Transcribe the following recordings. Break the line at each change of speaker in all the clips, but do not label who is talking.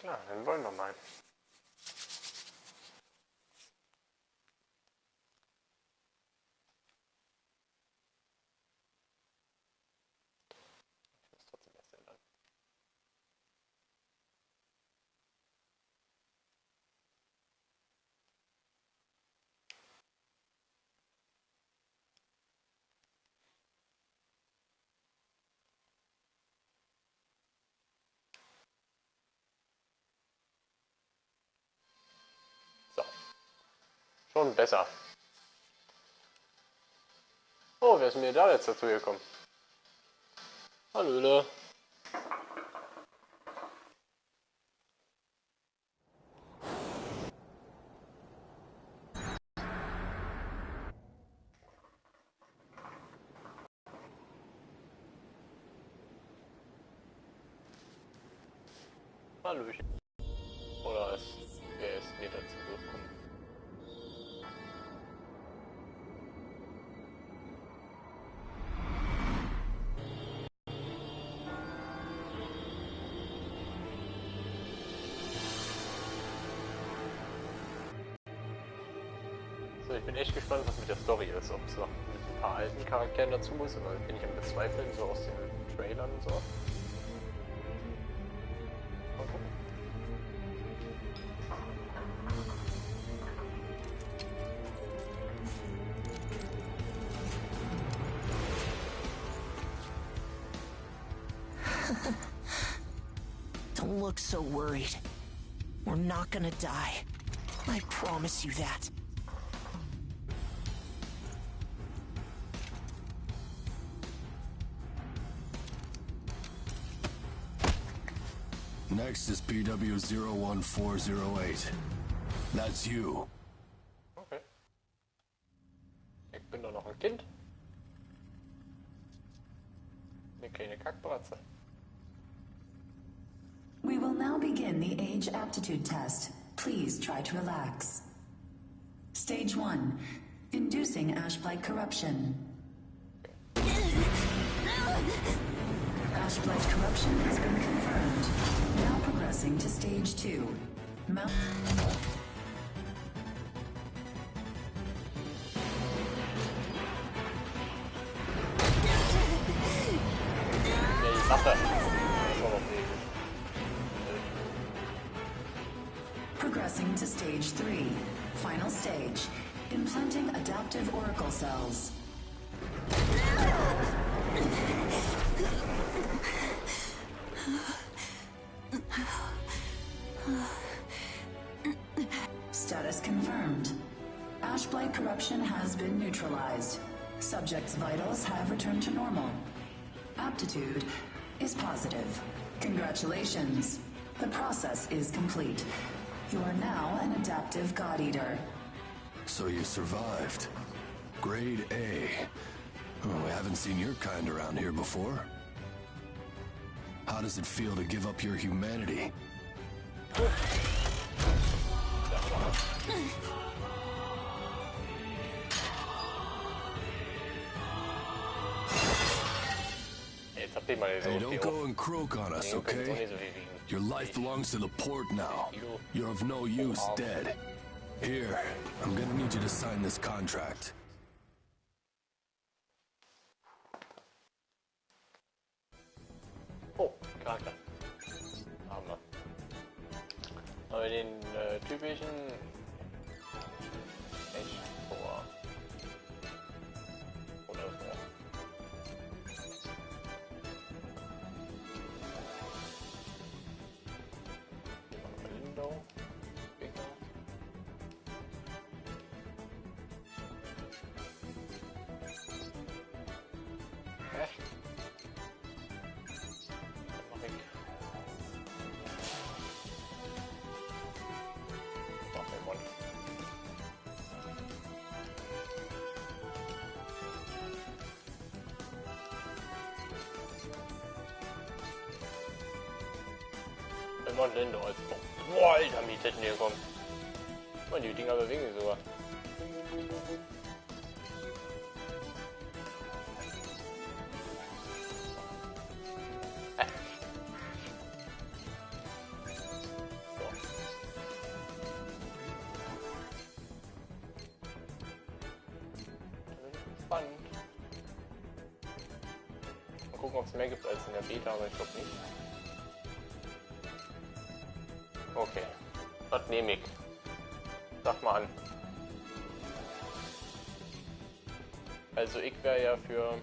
klar, dann wollen wir mal. Ich muss trotzdem erst ändern. So. Schon besser. Oh, wer ist mir da jetzt dazu gekommen? Hallöle. Hallöchen. Oder wer ist mir dazu gekommen? So, ich bin echt gespannt, was mit der Story ist. Ob es noch mit ein paar alten Charakteren dazu ist, oder bin ich am Bezweifeln, so aus den Trailern und so. Mal gucken.
Don't look so worried. We're not gonna die. I promise you that.
Next is PW01408. That's you.
Okay. Ich bin doch noch ein Kind. Eine kleine Kackbratze.
We will now begin the age aptitude test. Please try to relax. Stage 1. Inducing ash-blight corruption. Ash-blight corruption has been confirmed. Now progressing to Stage 2. Mount... Progressing to Stage 3. Final stage. Implanting adaptive oracle cells. Status confirmed. Ash-blight corruption has been neutralized. Subject's vitals have returned to normal. Aptitude is positive. Congratulations. The process is complete. You are now an adaptive God Eater.
So you survived. Grade A. Oh, we haven't seen your kind around here before. How does it feel to give up your humanity? Hey, don't go and croak on us, okay? Your life belongs to the port now. You're of no use dead. Here, I'm gonna need you to sign this contract.
Oh, Charakter. Haben wir. Aber den typischen Hector. Oder so. Window. Bigger. Hä? Mach ich. Mach den Mund. Wenn man Länder als boah, Alter, Mieten hier kommt. Man, die Dinger bewegen sich sogar. spannend. Mal gucken, ob es mehr gibt als in der Beta, aber ich glaube nicht. Okay. Was nehme ich? Sag mal an. Also ich wäre ja für...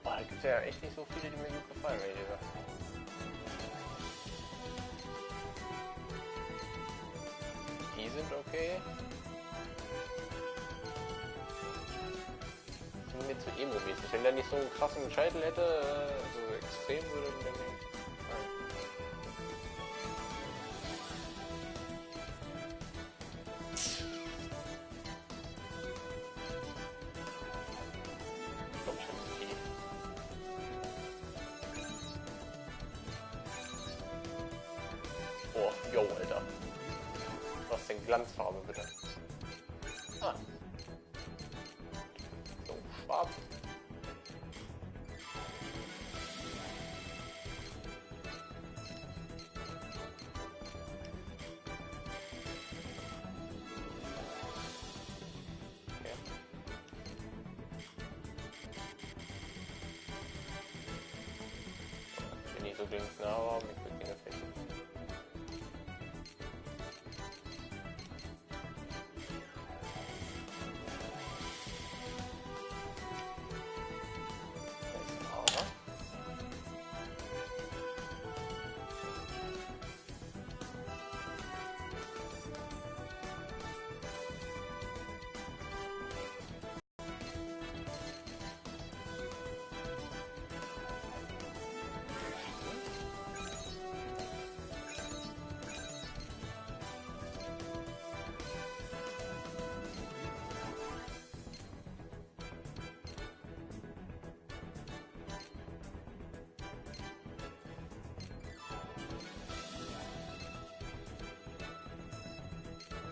Boah, da gibt es ja echt nicht so viele, die mir gut gefallen, ehrlich gesagt. Die sind okay. Die sind mir zu emo-mäßig. Wenn der nicht so einen krassen Scheitel hätte, so extrem würde der mir... Oh, yo, Alter. Was denn Glanzfarbe, bitte? Ah. So, schwarz. Okay. Bin nicht so links nah, aber mit Beginn Effekt.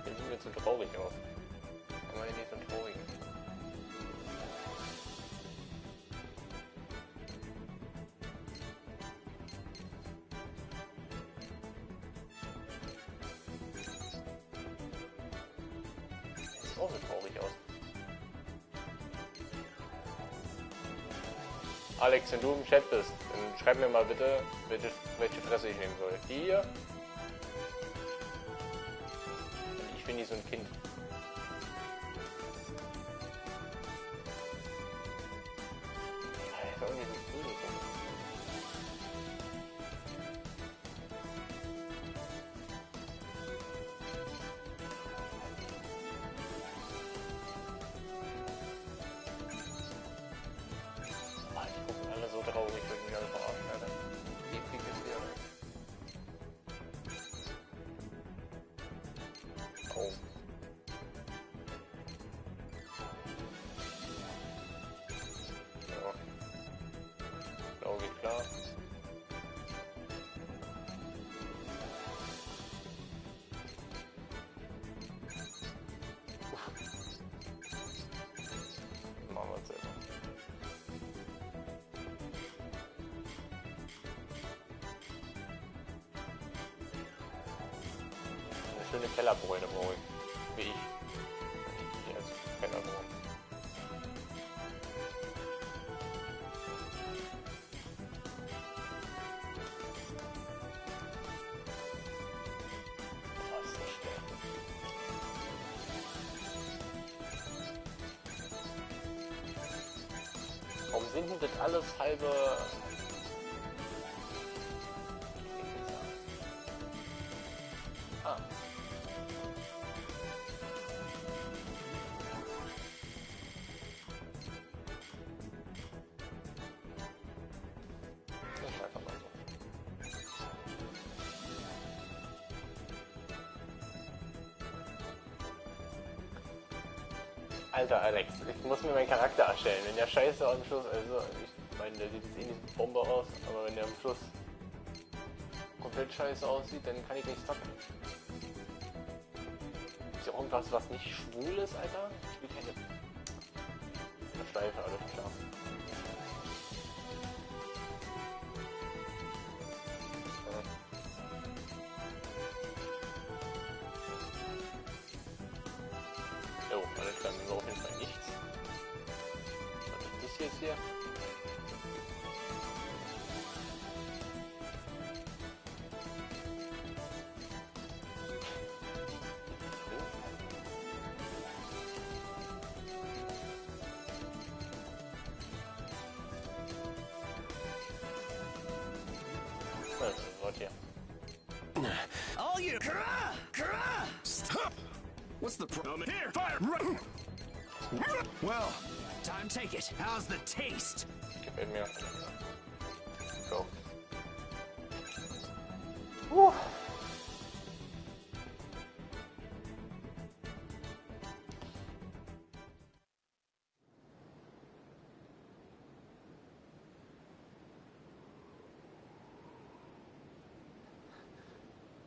Der sieht mir zu traurig aus. Kann man ja nicht so traurig. Der sieht auch so traurig aus. Alex, wenn du im Chat bist, dann schreib mir mal bitte, welche Fresse ich nehmen soll. Die hier? Ich bin nicht so ein Kind. Alter, irgendwie so cool. Oh, die gucken alle so traurig, würde mich alle verarschen, Alter. Wie krieg ich hier? Oh. Ja. Blau geht klar. Machen wir es selber. Eine schöne Kellerbräune brauche ich. Wie ich. Die als Kellerbräune. Was ist das schwer? Warum sind denn das alles halbe... Ah. Das ist einfach mal so. Alter Alex, ich muss mir meinen Charakter erstellen. Wenn der scheiße am Schluss, also ich meine, der sieht jetzt eh nicht Bombe aus, aber wenn der am Schluss komplett scheiße aussieht, dann kann ich nicht zocken. Ist ja irgendwas, was nicht schwul ist, Alter? Ich will keine Steife, alles klar. Ja. Dann ist auf jeden Fall nichts. Was ist das jetzt hier? Das ist ein Wort hier.
All you. Stop. What's the problem? Here, fire.
Well,
Time, take it. How's the taste?
Gefällt mir. Go.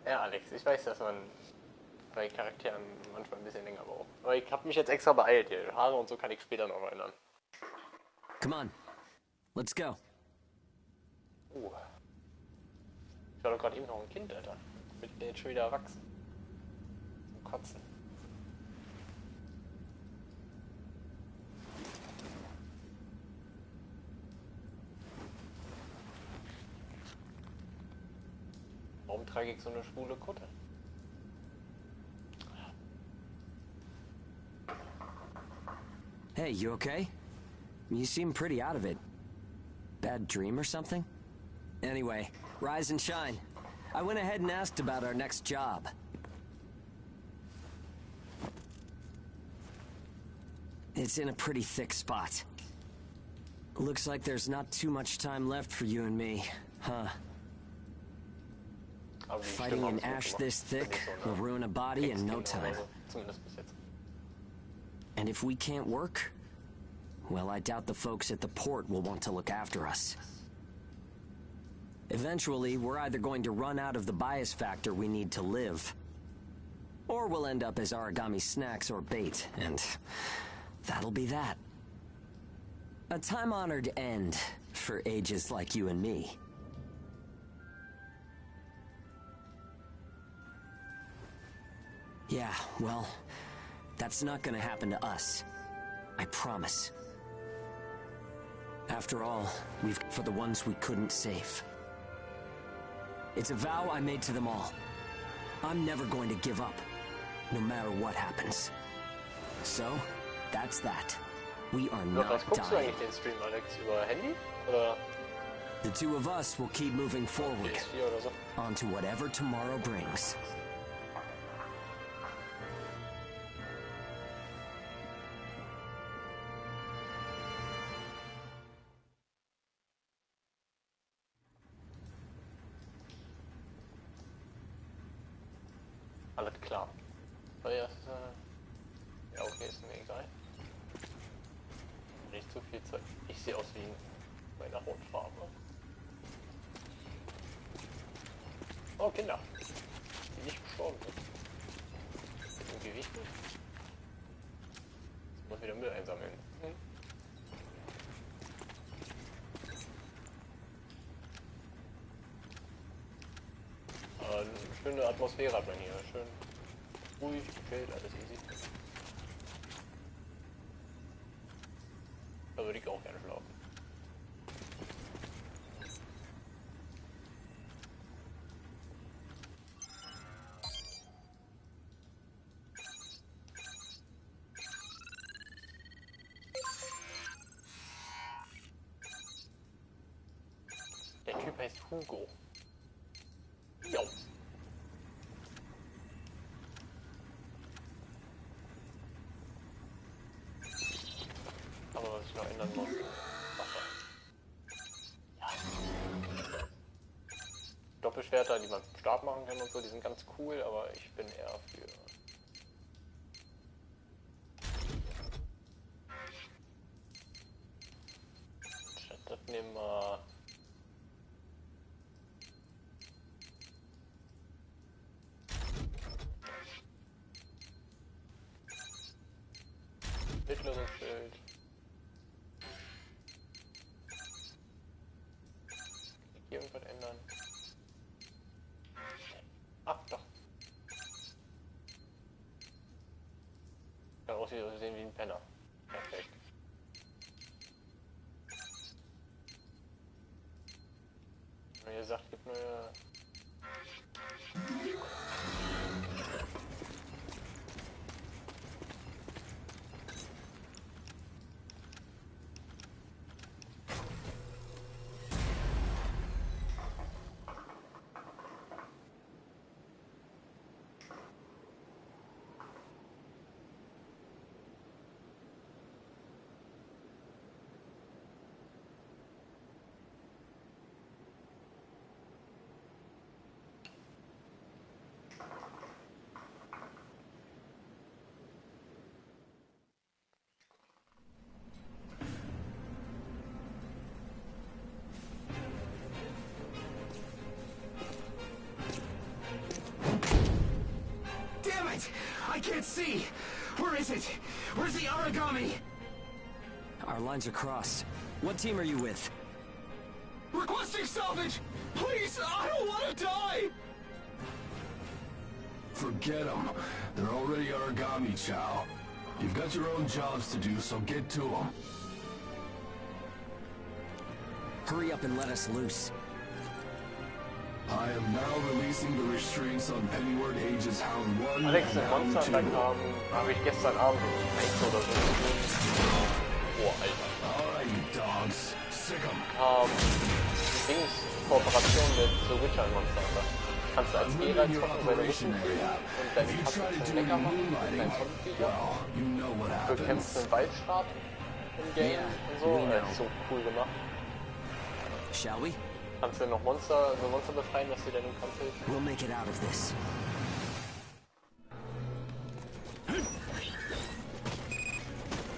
Ja, Alex, ich weiß, dass man bei Charakteren manchmal ein bisschen länger braucht. Aber ich habe mich jetzt extra beeilt hier. Haare und so kann ich später noch ändern.
Come on. Let's go.
Ich war doch gerade eben noch ein Kind, Alter. Bin jetzt schon wieder erwachsen. Zum Kotzen. Warum trage ich so eine schwule Kutte?
Hey, you okay? You seem pretty out of it. Bad dream or something? Anyway, rise and shine. I went ahead and asked about our next job. It's in a pretty thick spot. Looks like there's not too much time left for you and me, huh?
Aber die
Fighting
Stimme
an
haben's gut
ash
gemacht.
this thick will ruin a body in no time.
Zumindest bis jetzt.
And if we can't work, well, I doubt the folks at the port will want to look after us. Eventually, we're either going to run out of the bias factor we need to live, or we'll end up as origami snacks or bait, and that'll be that. A time-honored end for ages like you and me. Yeah, well, that's not gonna happen to us. I promise. After all, we've for the ones we couldn't save. It's a vow I made to them all. I'm never going to give up, no matter what happens. So, that's that. We are
Doch, was
not
guckst du
dying.
eigentlich den Stream, Alex? Über Handy? Oder
The two of us will keep moving forward,
PS4 oder so?
onto whatever tomorrow brings.
Alles klar. So, ja, ja, okay, ist mir egal. Nicht zu viel Zeit. Ich sehe aus wie meine Hautfarbe. Oh, Kinder. Die nicht gestorben sind. Irgendwie wichtig. Ich muss wieder Müll einsammeln. Eine schöne Atmosphäre hat man hier. Schön ruhig, gechillt, alles easy. Da würde ich auch gerne schlafen. Der Typ heißt Hugo. Jo. Aber was ich noch ändern muss, Wasser. Ja. Doppelschwerter, die man mit dem Stab machen kann und so, die sind ganz cool, aber ich bin eher für... Das nehmen wir... Mittleres Schild. Hier irgendwas ändern. Ach doch. Kann auch aussehen wie ein Penner. Perfekt. Wie gesagt, gibt mir...
I can't see! Where is it? Where's the origami?
Our lines are crossed. What team are you with?
Requesting salvage! Please, I don't want to die!
Forget them. They're already origami, Chow. You've got your own jobs to do, so get to them.
Hurry up and let us loose.
I am now releasing the restraints on Pennyward Ages Hound 1
Alex,
and
den
Hound 2.
Monster-Attack habe ich gestern Abend um 1 oder so gesehen. Boah, Alter.
Alright, you dogs. Sick 'em.
Dings, Kooperation mit The Witcher in Monster-Attack. Kannst du als Eher zocken, weil du Rücken kriegst und deine Katzen lecker machen mit deinen Sonnenkrieger. Du bekämpfst den Waldstab im Game und so. Das ist so cool gemacht.
Shall we?
Kannst du noch Monster befreien, was dir denn im Kampf hilft?
We'll make it out of this.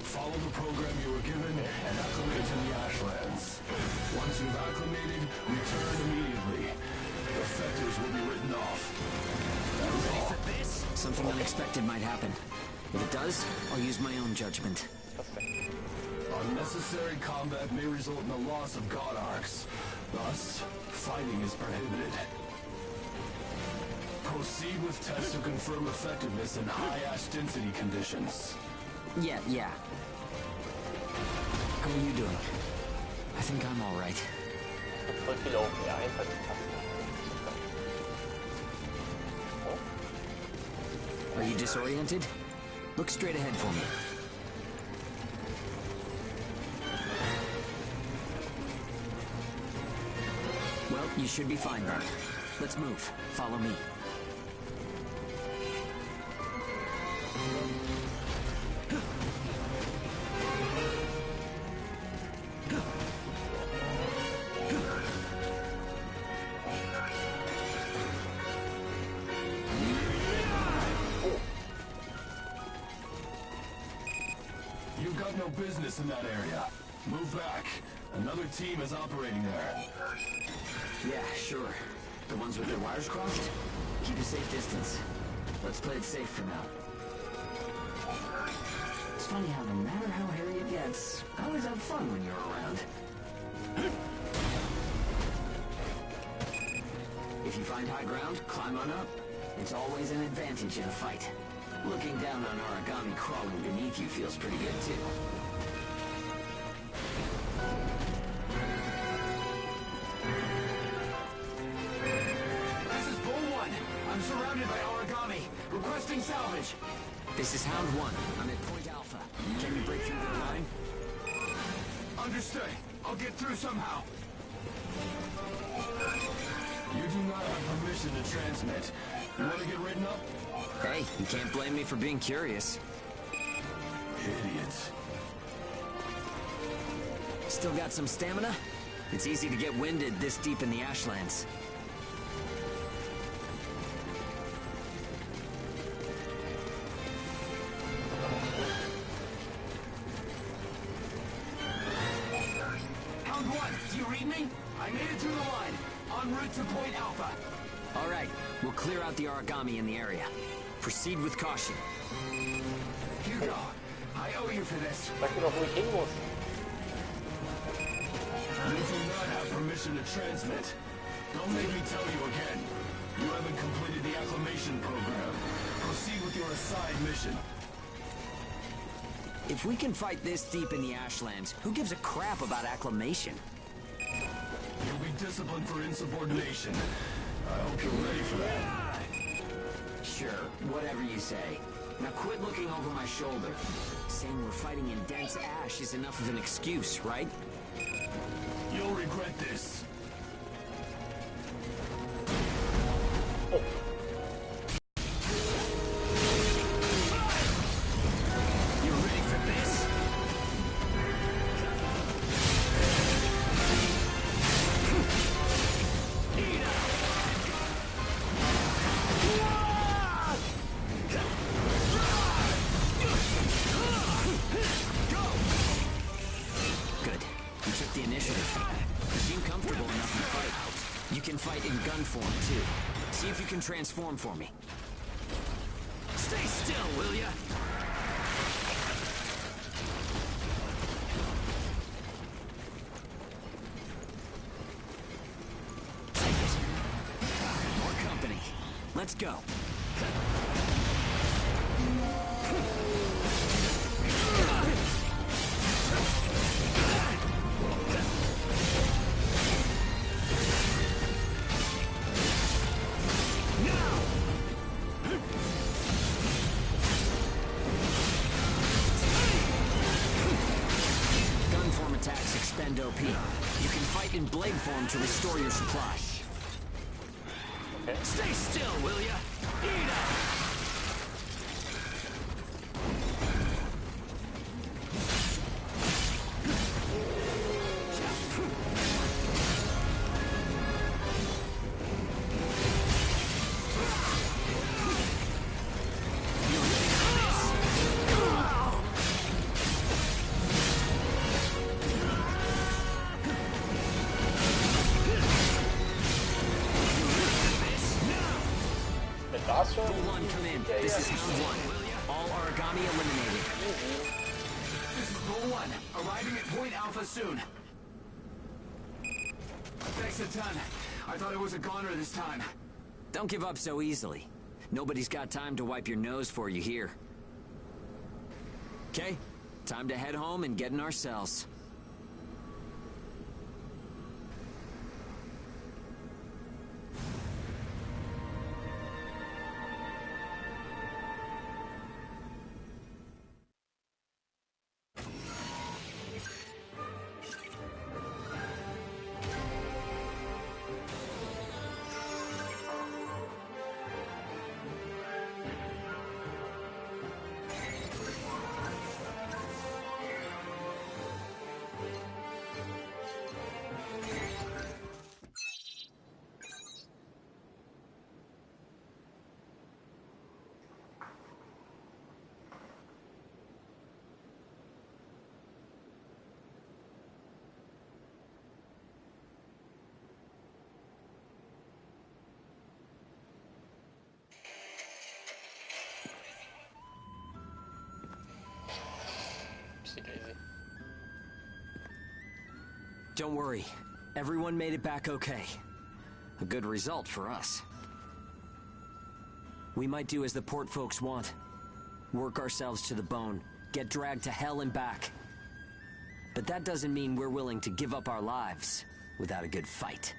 Follow the program you were given and acclimate to the Ashlands. Once you've acclimated, return immediately. The Hectors will be written off. That is all.
Something unexpected might happen. If it does, I'll use my own judgment.
Perfekt.
Unnecessary combat may result in the loss of God Arcs. Thus, fighting is prohibited. Proceed with tests to confirm effectiveness in high ash density conditions.
Yeah. How are you doing? I think I'm all right.
Voll viel auf eher
Are you disoriented? Look straight ahead for me. Well, you should be fine then. Let's move. Follow me.
You've got no business in that area. Move back. Another team is operating there.
Yeah, sure. The ones with their wires crossed? Keep a safe distance. Let's play it safe for now. It's funny how no matter how hairy it gets, I always have fun when you're around. If you find high ground, climb on up. It's always an advantage in a fight. Looking down on origami crawling beneath you feels pretty good too.
I'm surrounded by origami. Requesting salvage.
This is Hound 1. I'm at Point Alpha. Can you break through their line?
Understood. I'll get through somehow.
You do not have permission to transmit. You want to get written up?
Hey, you can't blame me for being curious.
Idiots.
Still got some stamina? It's easy to get winded this deep in the Ashlands.
Hound 1, do you read me? I made it through the line. En route to Point Alpha.
All right, we'll clear out the origami in the area. Proceed with caution.
Hugo, I owe you for this.
Sag mir doch, wo ich hin muss.
You do not have permission to transmit. Don't make me tell you again. You haven't completed the acclimation program. Proceed with your assigned mission.
If we can fight this deep in the Ashlands, who gives a crap about acclimation?
You'll be disciplined for insubordination. I hope you're ready for that.
Sure, whatever you say. Now quit looking over my shoulder. Saying we're fighting in dense ash is enough of an excuse, right?
You'll regret this.
Oh.
You ready for this? Good. You took the initiative. You seem comfortable enough to fight. You can fight in gun form, too. See if you can transform for me. Stay still, will ya? Take it. More company. Let's go. Gunform attacks expend OP. You can fight in blade form to restore your supply.
Okay.
Stay still, will ya? Eat
Full
one, come in. This is round one. All origami eliminated.
This is Bull 1, arriving at Point Alpha soon. Thanks a ton. I thought I was a goner this time.
Don't give up so easily. Nobody's got time to wipe your nose for you here. Okay, time to head home and get in our cells. Don't worry. Everyone made it back okay. A good result for us. We might do as the port folks want. Work ourselves to the bone. Get dragged to hell and back. But that doesn't mean we're willing to give up our lives without a good fight.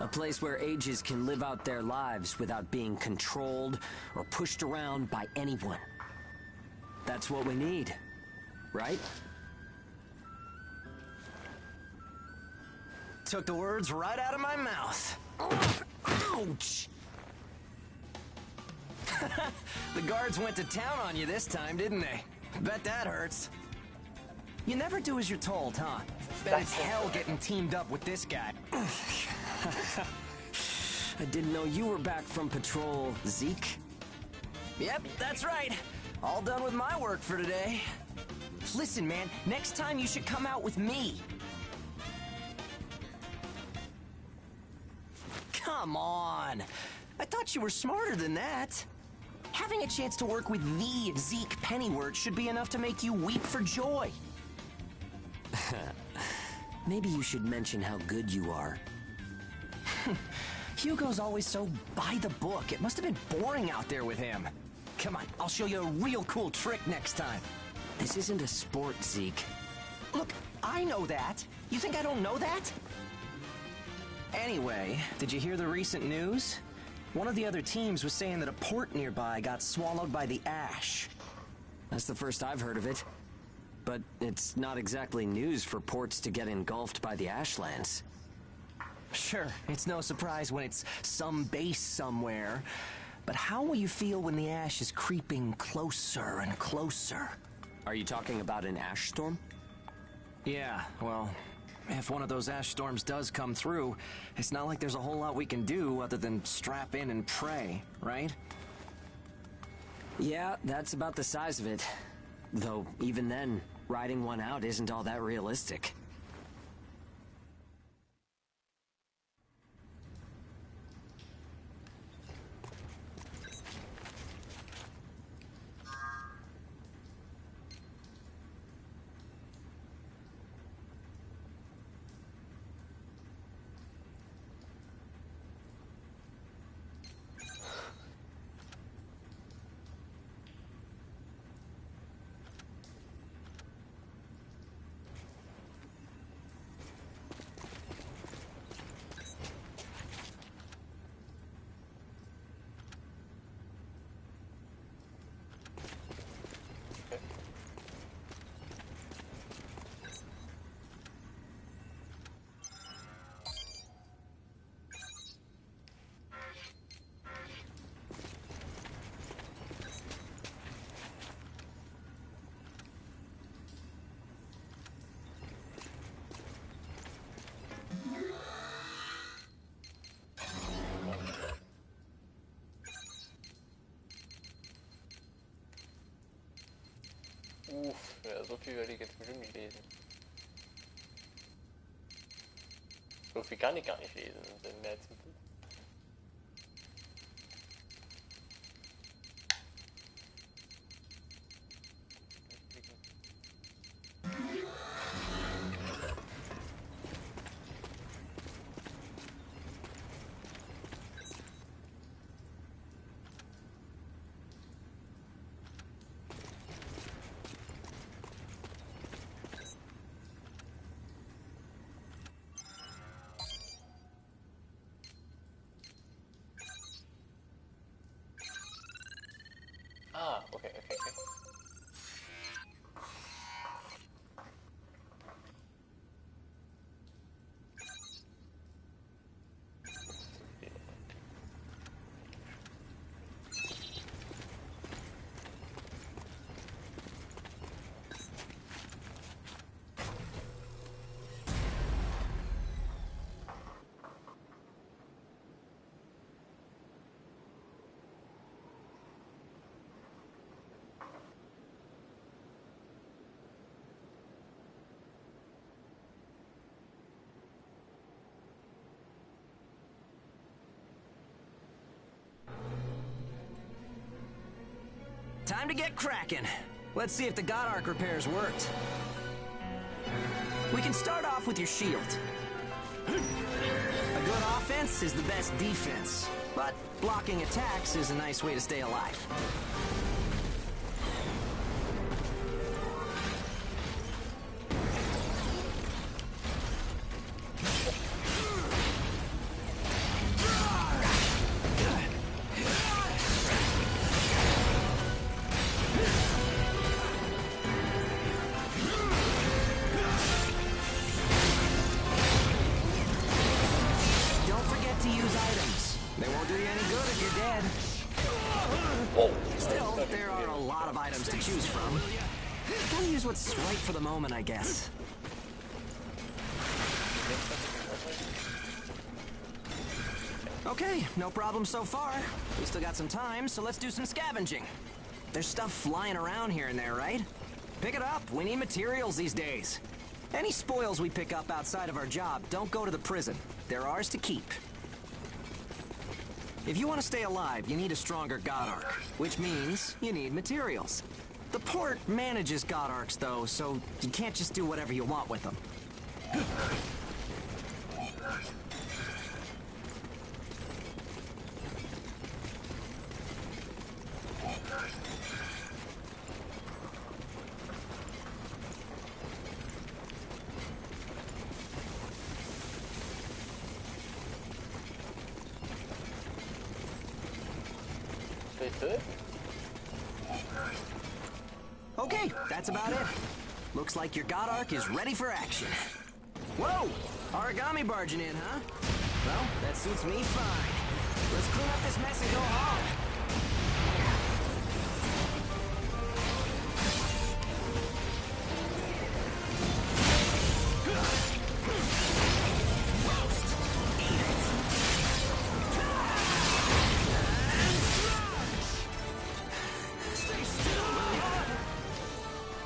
A place where ages can live out their lives without being controlled or pushed around by anyone. That's what we need, right? Took the words right out of my mouth. Ouch! The guards went to town on you this time, didn't they? Bet that hurts. You never do as you're told, huh? Bet it's hell getting teamed up with this guy. I didn't know you were back from patrol, Zeke. Yep, that's right. All done with my work for today. Listen, man, next time you should come out with me. Come on. I thought you were smarter than that. Having a chance to work with the Zeke Pennyworth should be enough to make you weep for joy. Maybe you should mention how good you are. Hugo's always so by the book. It must have been boring out there with him. Come on, I'll show you a real cool trick next time. This isn't a sport, Zeke.
Look, I know that. You think I don't know that?
Anyway, did you hear the recent news? One of the other teams was saying that a port nearby got swallowed by the ash.
That's the first I've heard of it. But it's not exactly news for ports to get engulfed by the ashlands.
Sure, it's no surprise when it's some base somewhere. But how will you feel when the ash is creeping closer and closer?
Are you talking about an ash storm?
Yeah, well, if one of those ash storms does come through, it's not like there's a whole lot we can do other than strap in and pray, right?
Yeah, that's about the size of it. Though, even then, riding one out isn't all that realistic.
Ja, so viel werde ich jetzt bestimmt nicht lesen. So viel kann ich gar nicht lesen, das ist mehr als ein Buch. Ah, okay.
Time to get cracking. Let's see if the God Arc repairs worked. We can start off with your shield. A good offense is the best defense, but blocking attacks is a nice way to stay alive. What's right for the moment, I guess. Okay, no problem so far. We still got some time, so let's do some scavenging. There's stuff flying around here and there, right? Pick it up. We need materials these days. Any spoils we pick up outside of our job don't go to the prison. They're ours to keep. If you want to stay alive, you need a stronger God Arc, which means you need materials. The port manages God Arcs, though, so you can't just do whatever you want with them.
töten?
Okay, that's about it. Looks like your God Arc is ready for action. Whoa! Origami barging in, huh? Well, that suits me fine. Let's clean up this mess and go home.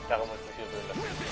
Darum ist nicht gewöhnt.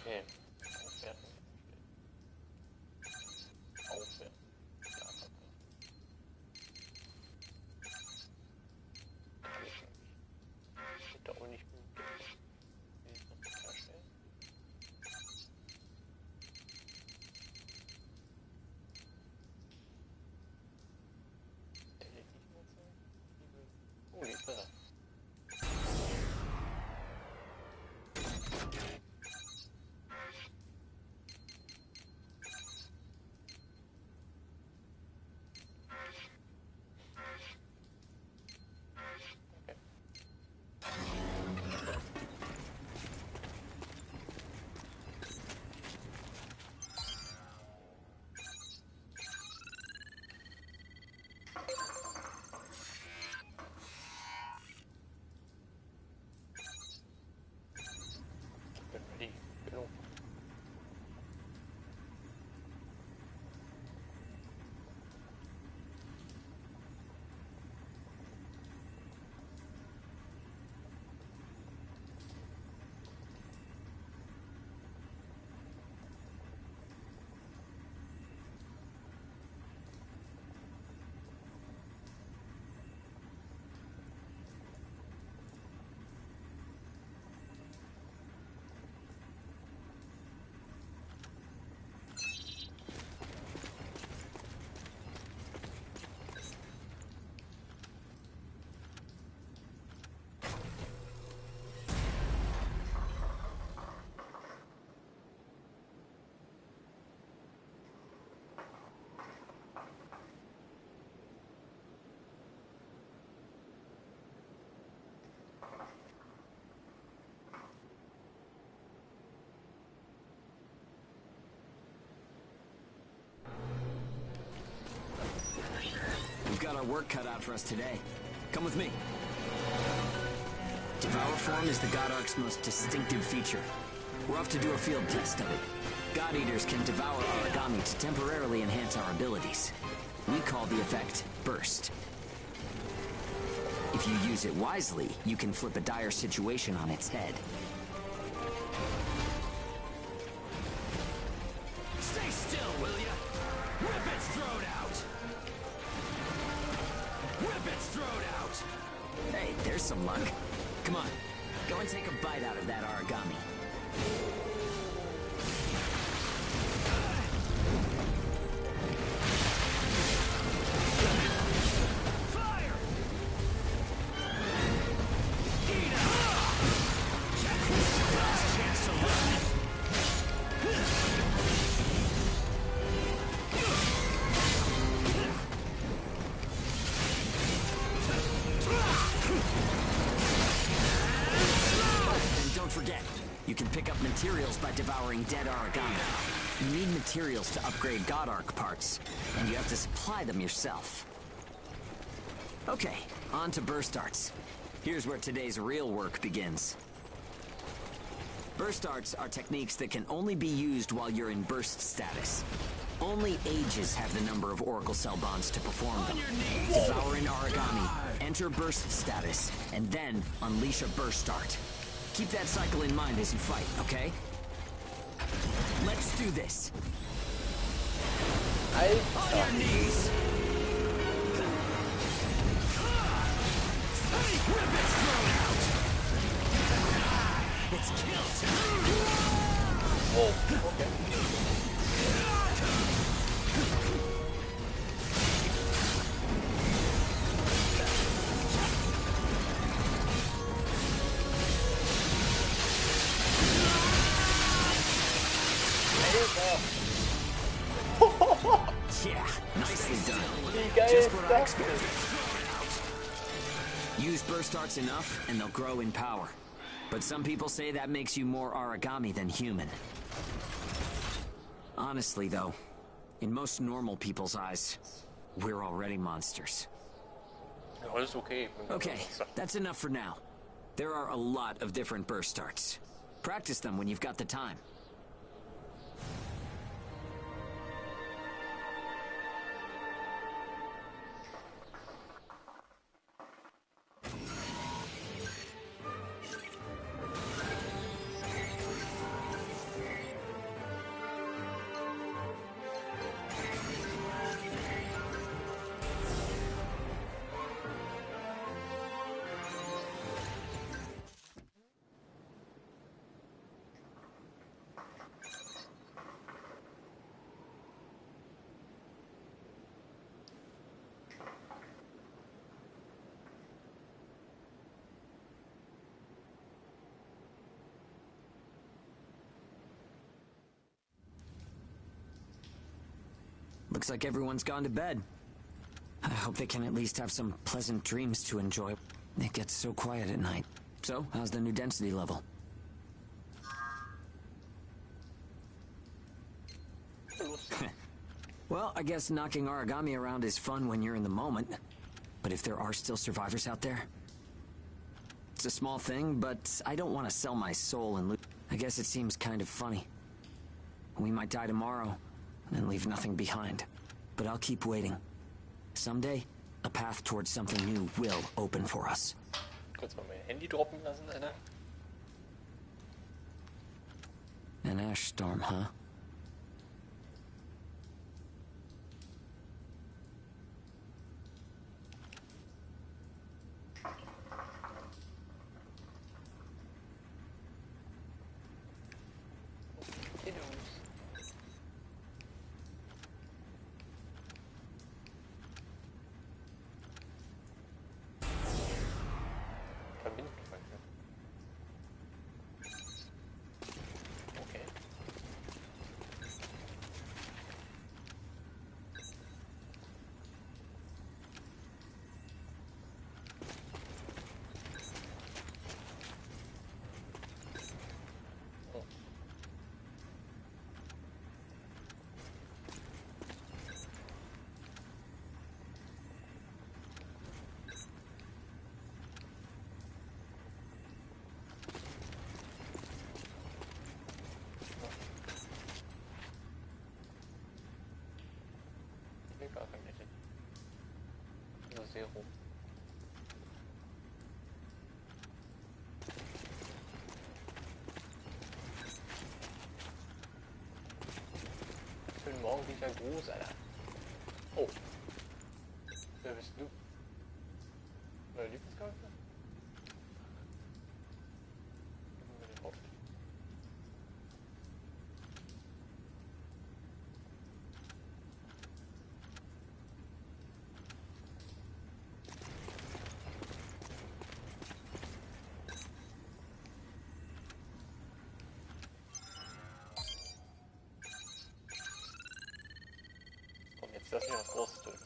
Okay. Aufwerten. Aufwerten. Wird da auch nicht gut. Herstellen. Oh, die ist besser. Genau.
We've got our work cut out for us today. Come with me. Devour form is the God Arc's most distinctive feature. We're off to do a field test of it. God Eaters can devour origami to temporarily enhance our abilities.
We call the effect burst. If you use it wisely, you can flip a dire situation on its head.
Stay still, will ya? Rip its throat out! Rip its throat out!
Hey, there's some luck. Come on, go and take a bite out of that origami.
Fire! Eat up! Last chance to learn.
And don't forget, you can pick up materials by devouring dead origami. You need materials to upgrade God Arc parts, and you have to supply them yourself. Okay, on to burst arts. Here's where today's real work begins. Burst arts are techniques that can only be used while you're in burst status. Only Ages have the number of Oracle Cell bonds to perform them. Devour an origami, enter burst status, and then unleash a burst art. Keep that cycle in mind as you fight, okay? Let's do this.
On your knees! Rip its throat out! It's kill time!
Whoa, okay.
Yeah, nicely done.
Wie geil
Just
ist
what I
das?
expected. Use burst arts enough, and they'll grow in power. But some people say that makes you more origami than human. Honestly, though, in most normal people's eyes, we're already monsters.
Ja, alles okay.
Okay, that's enough for now. There are a lot of different burst arts. Practice them when you've got the time. Looks like everyone's gone to bed. I hope they can at least have some pleasant dreams to enjoy. It gets so quiet at night. So, how's the new density level? Well, I guess knocking origami around is fun when you're in the moment. But if there are still survivors out there? It's a small thing, but I don't want to sell my soul and loot. I guess it seems kind of funny. We might die tomorrow, and leave nothing behind. But I'll keep waiting. Someday, a path towards something new will open for us.
Kurz mal mein Handy droppen lassen, Alter.
An ash storm, huh?
Serum. Schönen morgendlicher Gruß, Alter. Oh. Wer bist du? Meine Lieblingscharakter? Gib mir den Haupt. Komm, jetzt lass mich was Großes töten.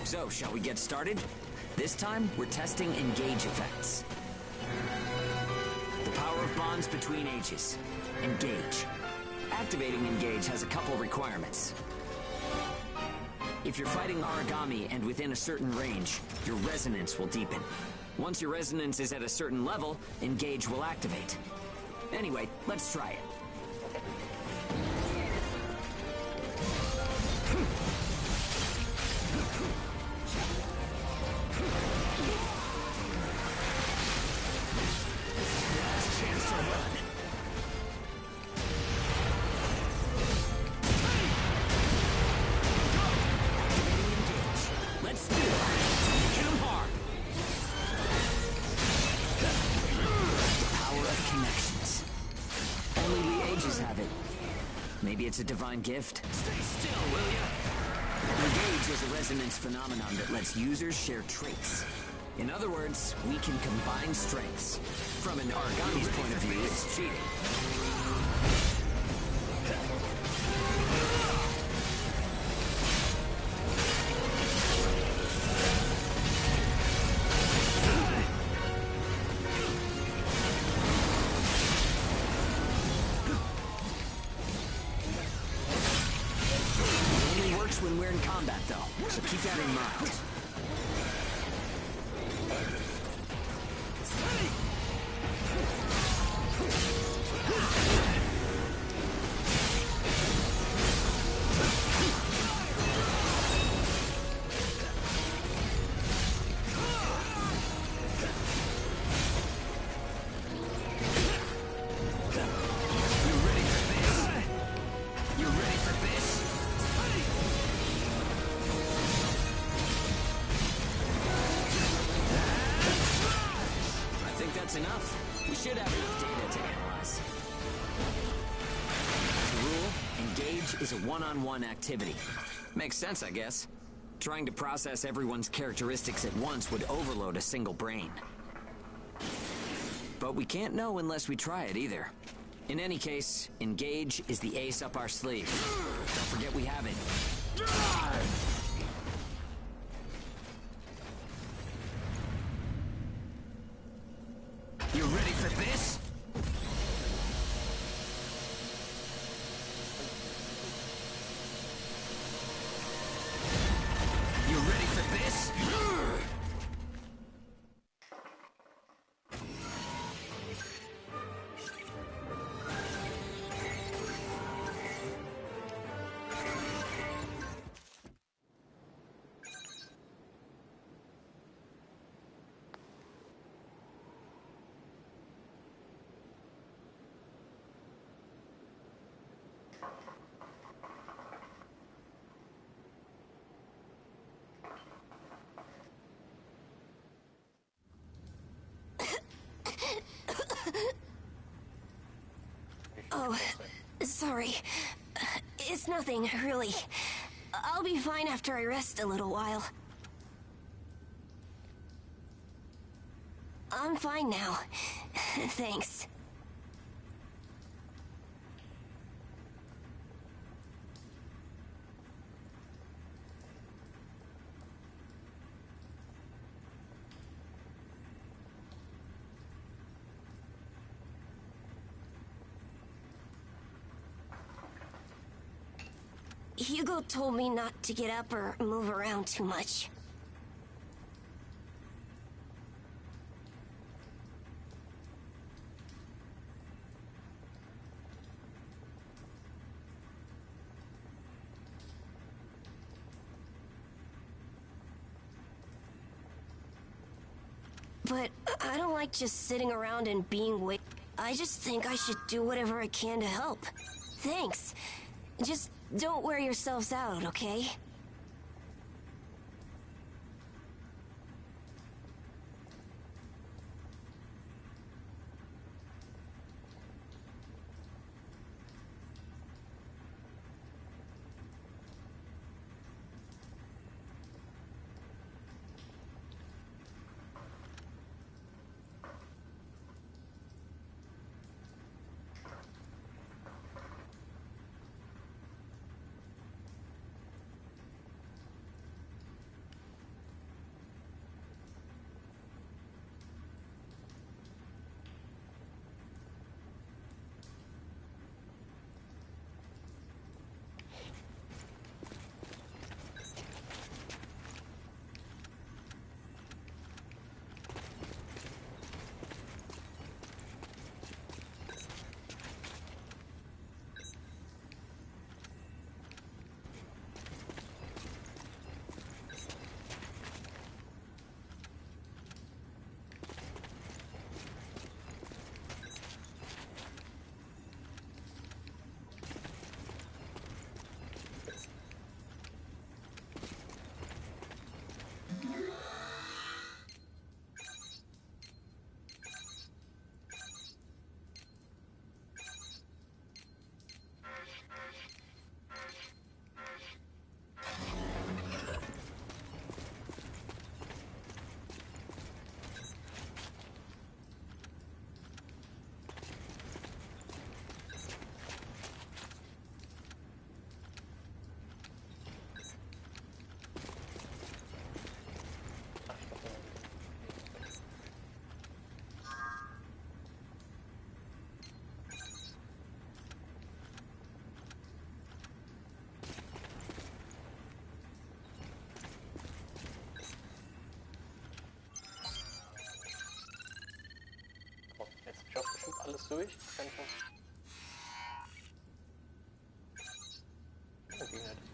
So, shall we get started? This time, we're testing engage effects. The power of bonds between ages. Engage. Activating engage has a couple requirements. If you're fighting origami and within a certain range, your resonance will deepen. Once your resonance is at a certain level, engage will activate. Anyway, let's try it. Maybe it's a divine gift.
Stay still, will ya?
Engage is a resonance phenomenon that lets users share traits. In other words, we can combine strengths. From an origami's point of view, it's cheating. When we're in combat, though, so keep that in mind. Enough. We should have enough data to analyze. As a rule, engage is a one-on-one activity. Makes sense, I guess. Trying to process everyone's characteristics at once would overload a single brain. But we can't know unless we try it either. In any case, engage is the ace up our sleeve. Don't forget we have it.
You ready for this? You ready for this?
Oh, sorry. It's nothing, really. I'll be fine after I rest a little while. I'm fine now. Thanks. Hugo told me not to get up or move around too much. But I don't like just sitting around and being I just think I should do whatever I can to help. Thanks. Just don't wear yourselves out, okay?
Jetzt hab ich auch bestimmt alles durch. Kann schon. Oh, ging nicht.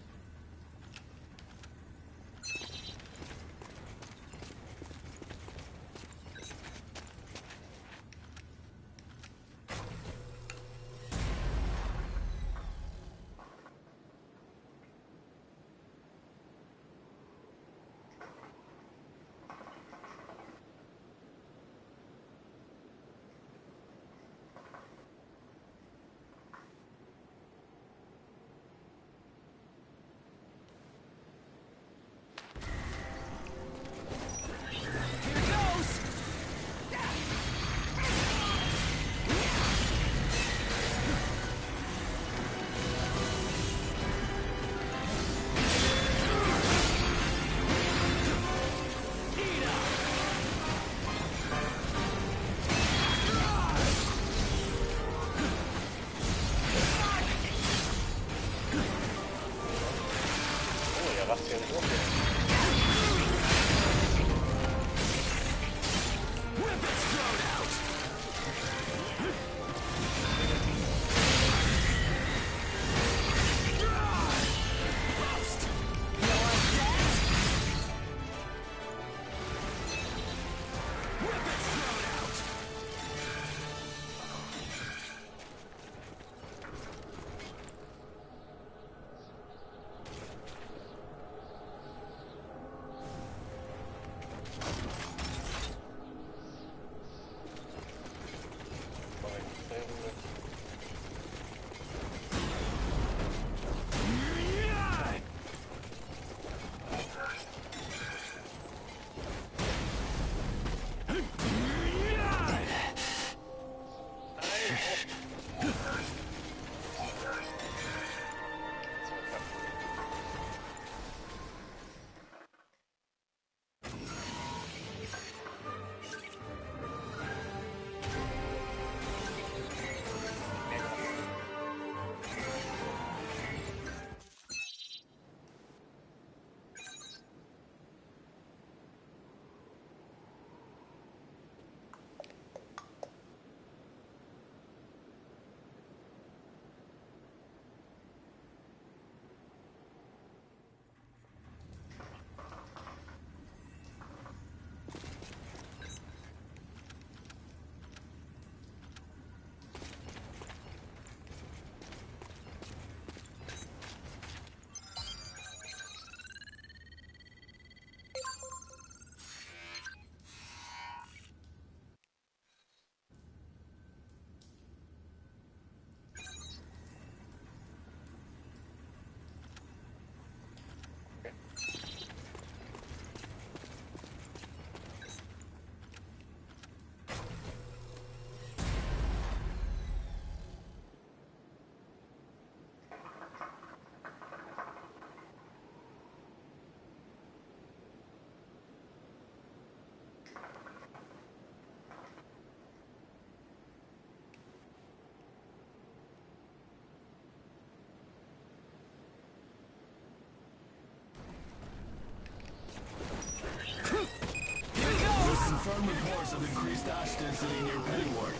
confirm reports of increased ash density near Pennyward.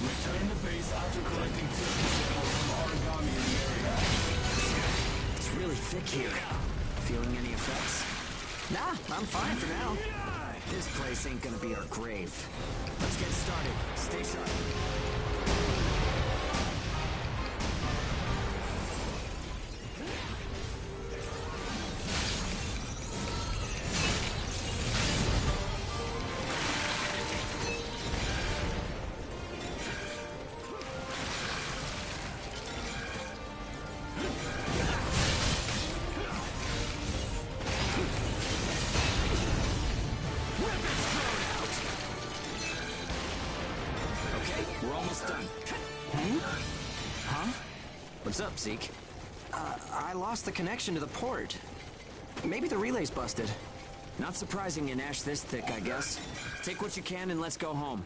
Return to base after collecting tissue samples from origami in the area.
It's really thick here. Feeling any effects? Nah, I'm fine for now. This place ain't gonna be our grave. Let's get started. Stay sharp. We're almost done. Huh? What's up, Zeke? I lost the connection to the port. Maybe the relay's busted. Not surprising in ash this thick, I guess. Take what you can and let's go home.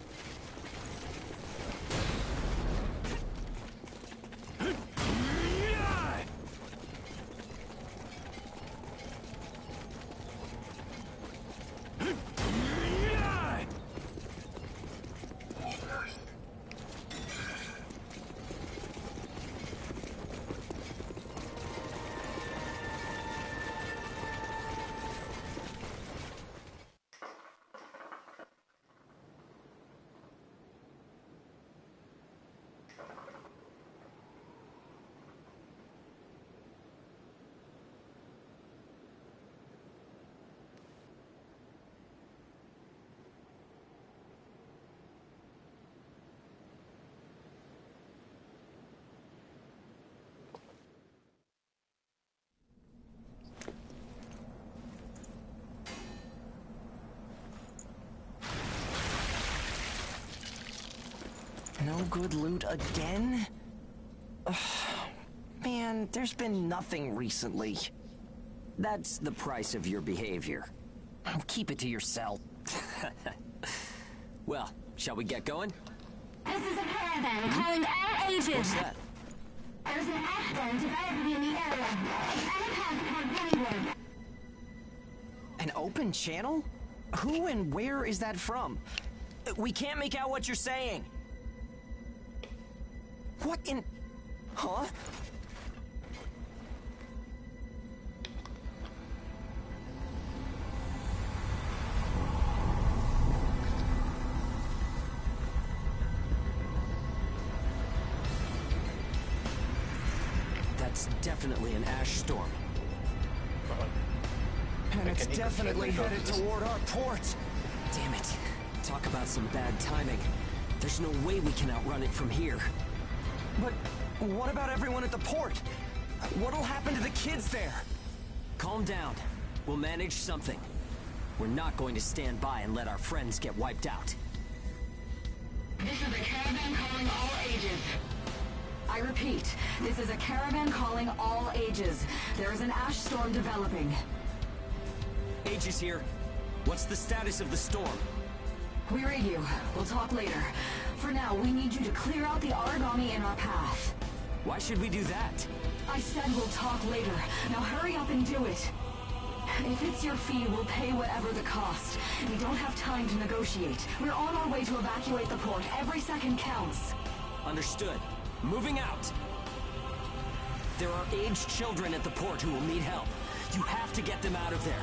No good loot again? Ugh, man, there's been nothing recently. That's the price of your behavior. Keep it to yourself. Well, shall we get going?
This is a caravan calling all ages.
What's that?
There's an ash storm developing in the area. It's on a path toward Pennyward.
An open channel? Who and where is that from? We can't make out what you're saying. What in... Huh? That's definitely an ash storm. And it's definitely headed toward our port. Damn it. Talk about some bad timing. There's no way we can outrun it from here. But what about everyone at the port? What'll happen to the kids there? Calm down. We'll manage something. We're not going to stand by and let our friends get wiped out.
This is a caravan calling all ages. I repeat, this is a caravan calling all ages. There is an ash storm developing.
Aegis here. What's the status of the storm?
We read you. We'll talk later. For now, we need you to clear out the origami in our path.
Why should we do that?
I said we'll talk later. Now hurry up and do it. If it's your fee, we'll pay whatever the cost. We don't have time to negotiate. We're on our way to evacuate the port. Every second counts.
Understood. Moving out. There are aged children at the port who will need help. You have to get them out of there.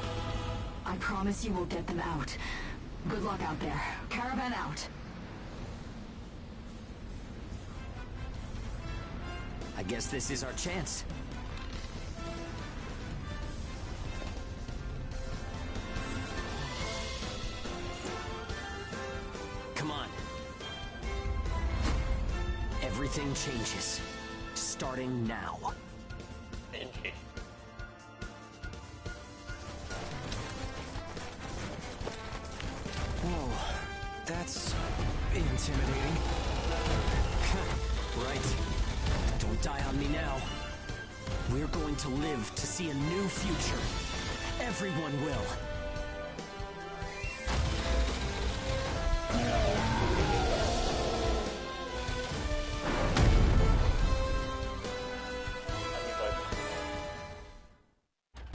I promise you we'll get them out. Good luck out there. Caravan out.
I guess this is our chance. Come on. Everything changes. Starting now.
Indeed.
Whoa. That's intimidating. Right. Don't die on me now. We're going to live to see a new future. Everyone will.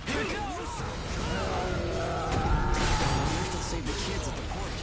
Here it goes! If they'll save the kids at the port.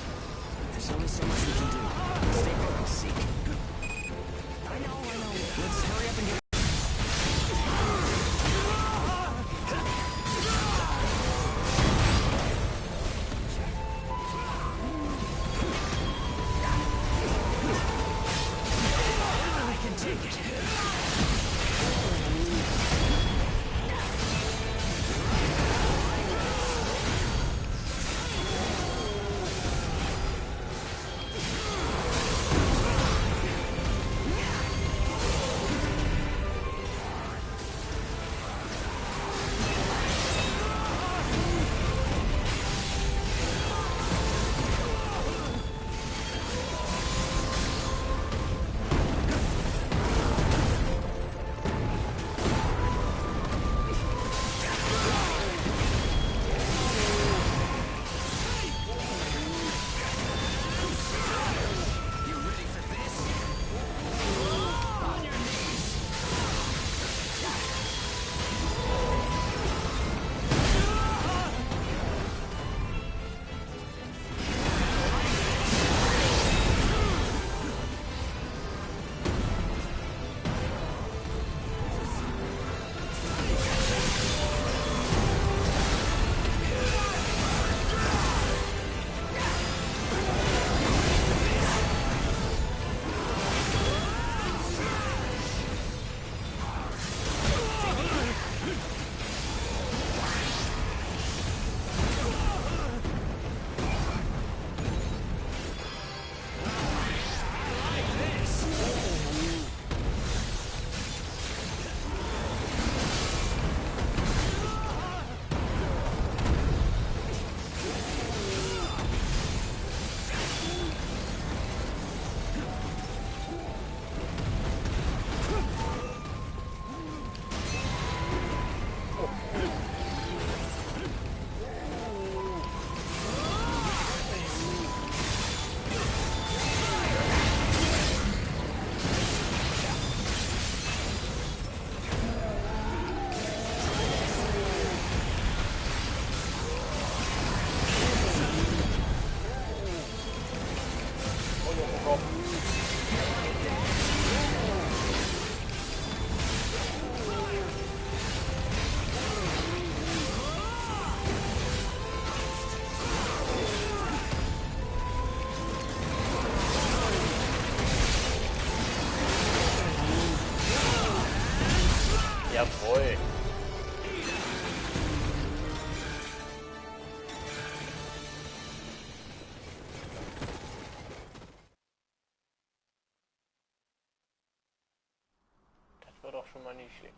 schon mal nicht schlecht.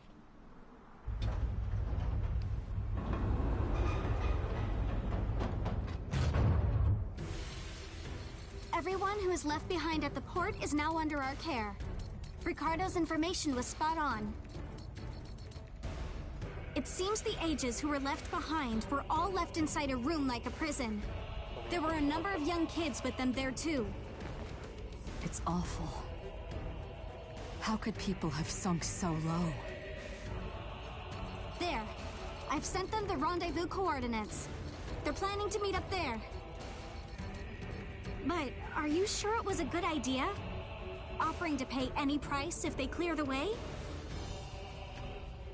Everyone who is left behind at the port is now under our care. Ricardo's information was spot on. It seems the ages who were left behind were all left inside a room like a prison. There were a number of young kids with them there too.
It's awful. How could people have sunk so low?
There. I've sent them the rendezvous coordinates. They're planning to meet up there. But are you sure it was a good idea? Offering to pay any price if they clear the way?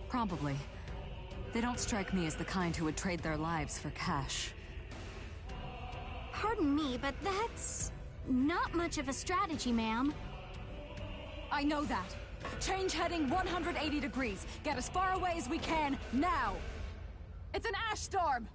Probably. They don't strike me as the kind who would trade their lives for cash.
Pardon me, but that's not much of a strategy, ma'am.
I know that. Change heading 180 degrees. Get as far away as we can, now! It's an ash storm!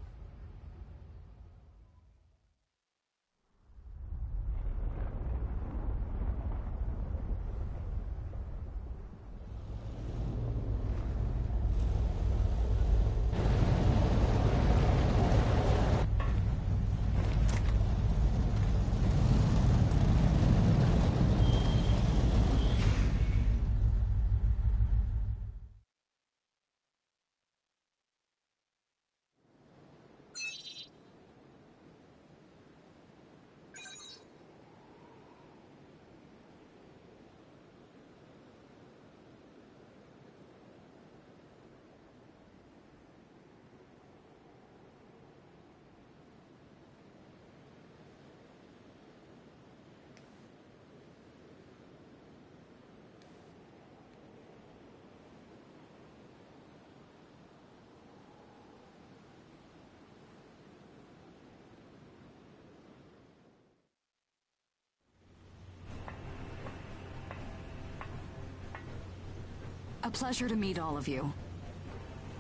A pleasure to meet all of you.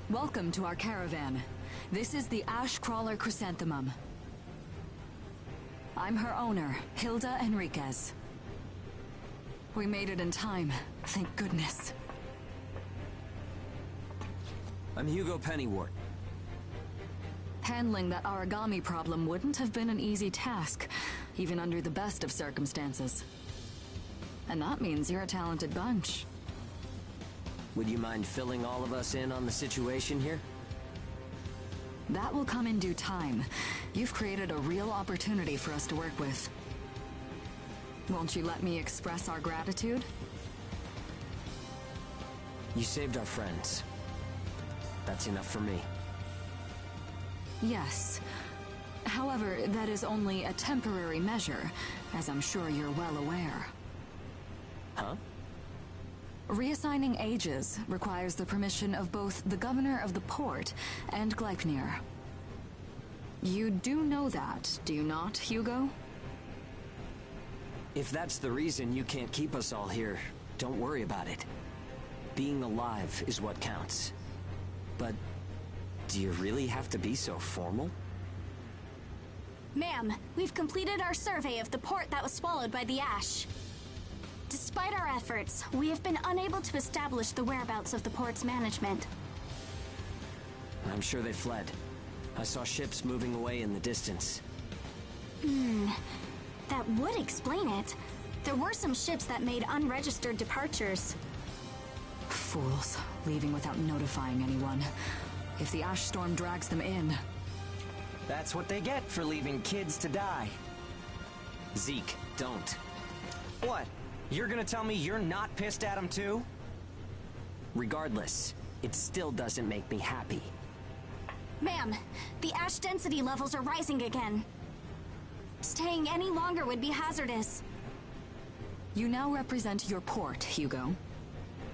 Welcome to our caravan. This is the Ash Crawler Chrysanthemum. I'm her owner, Hilda Enriquez. We made it in time, thank goodness.
I'm Hugo Pennywort.
Handling that origami problem wouldn't have been an easy task, even under the best of circumstances. And that means you're a talented bunch.
Would you mind filling all of us in on the situation here?
That will come in due time. You've created a real opportunity for us to work with. Won't you let me express our gratitude?
You saved our friends. That's enough for me.
Yes. However, that is only a temporary measure, as I'm sure you're well aware.
Huh?
Reassigning ages requires the permission of both the governor of the port and Gleipnir. You do know that, do you not, Hugo?
If that's the reason you can't keep us all here, don't worry about it. Being alive is what counts. But do you really have to be so formal?
Ma'am, we've completed our survey of the port that was swallowed by the ash. Despite our efforts, we have been unable to establish the whereabouts of the port's management.
I'm sure they fled. I saw ships moving away in the distance.
That would explain it. There were some ships that made unregistered departures.
Fools, leaving without notifying anyone. If the ash storm drags them in...
That's what they get for leaving kids to die.
Zeke, don't.
What? You're gonna tell me you're not pissed at them too?
Regardless, it still doesn't make me happy.
Ma'am, the ash density levels are rising again. Staying any longer would be hazardous.
You now represent your port, Hugo.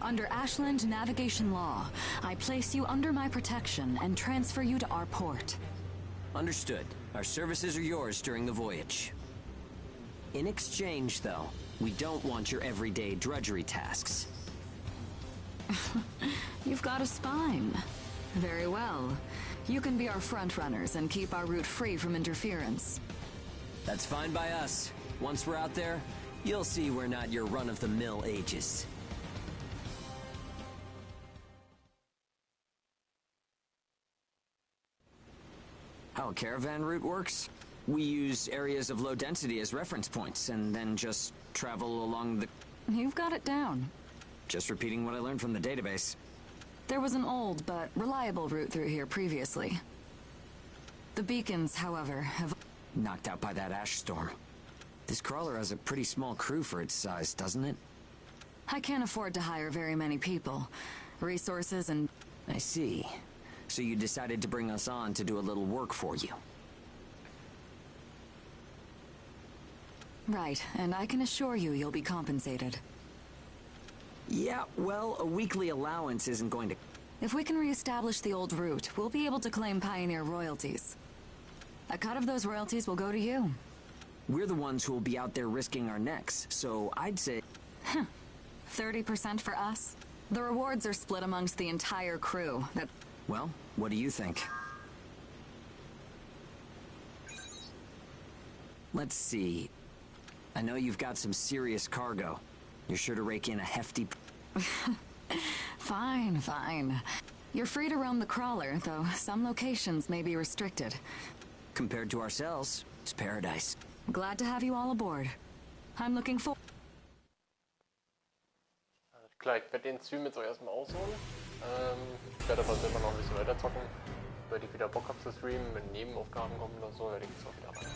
Under Ashland navigation law, I place you under my protection and transfer you to our port.
Understood. Our services are yours during the voyage. In exchange, though, we don't want your everyday drudgery tasks.
You've got a spine. Very well. You can be our front runners and keep our route free from interference.
That's fine by us. Once we're out there, you'll see we're not your run-of-the-mill ages. How a caravan route works? We use areas of low density as reference points, and then just travel along the...
You've got it down.
Just repeating what I learned from the database.
There was an old but reliable route through here previously. The beacons, however, have...
Knocked out by that ash storm. This crawler has a pretty small crew for its size, doesn't it?
I can't afford to hire very many people. Resources and...
I see. So you decided to bring us on to do a little work for you.
Right, and I can assure you you'll be compensated.
Yeah, well, a weekly allowance isn't going to...
If we can reestablish the old route, we'll be able to claim Pioneer royalties. A cut of those royalties will go to you.
We're the ones who will be out there risking our necks, so I'd say...
30% for us? The rewards are split amongst the entire crew.
Well, what do you think? Let's see. I know you've got some serious cargo. You're sure to rake in a hefty...
Fine, fine. You're free to roam the crawler, though some locations may be restricted.
Compared to ourselves, it's paradise.
Glad to have you all aboard. I'm looking forward.
Klar, ich werde den Stream jetzt auch erstmal ausholen. Ich werde aber selber noch ein bisschen weiter zocken. Wenn ich wieder Bock habe zu streamen, wenn Nebenaufgaben kommen oder so, werde ich jetzt auch wieder rein.